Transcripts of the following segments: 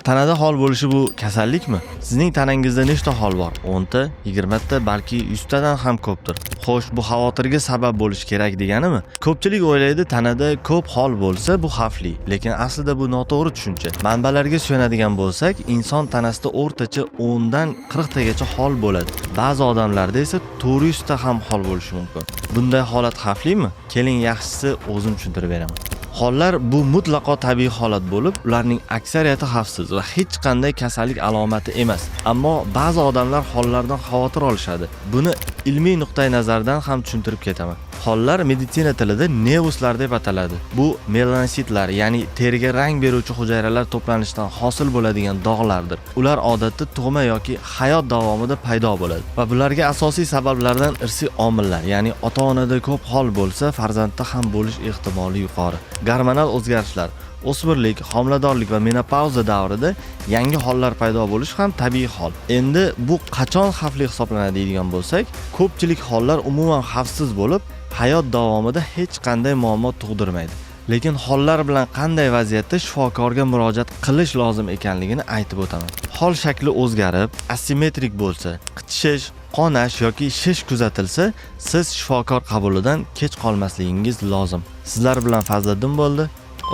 Tanada hol bo'lishi bu kasallikmi? Sizning tanangizda nechta hol bor? 10 ta, 20 ta, balki 100 tadan ham ko'pdir. Xo'sh, bu xavotirga sabab bo'lishi kerak deganimi? Ko'pchilik o'ylaydi, tanada ko'p hol bo'lsa bu xavfli, lekin aslida bu noto'g'ri tushuncha. Manbalarga suyanadigan bo'lsak, inson tanasida o'rtacha 10 dan 40 tagacha hol bo'ladi. Ba'zi odamlarda esa 400 ta ham hol bo'lishi mumkin. Bunday holat xavflimi? Keling, yaxshisi o'zim tushuntirib beraman. Hollar bu mutlaqo tabiiy holat bo'lib, ularning aksariyati xavfsiz va hech qanday kasallik alomati emas. Ammo ba'zi odamlar hollardan xavotir olishadi. Buni ilmiy nuqtai nazardan ham tushuntirib ketaman. Hollar meditsina tilida nevuslar deb ataladi. Bu melanositlar, ya'ni teriga rang beruvchi hujayralar to'planishidan hosil bo'ladigan dog'lardir. Ular odatda tug'ma yoki hayot davomida paydo bo'ladi va bularga asosiy sabablardan irsiy omillar, ya'ni ota-onada ko'p hol bo'lsa, farzandda ham bo'lish ehtimoli yuqori. Gormonal o'zgarishlar, o'smirlik, homiladorlik va menopauza davrida yangi hollar paydo bo'lishi ham tabiiy hol. Endi bu qachon xavfli hisoblanadi deydigan bo'lsak, ko'pchilik hollar umuman xavfsiz bo'lib, hayot davomida hech qanday muammo tug'dirmaydi. Lekin hollar bilan qanday vaziyatda shifokorga murojaat qilish lozim ekanligini aytib o'taman. Hol shakli o'zgarib, asimetrik bo'lsa, qichishish, qonash yoki shish kuzatilsa, siz shifokor qabulidan kech qolmasligingiz lozim. Sizlar bilan Fazliddin bo'ldi.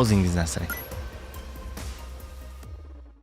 O'zingizni asrang.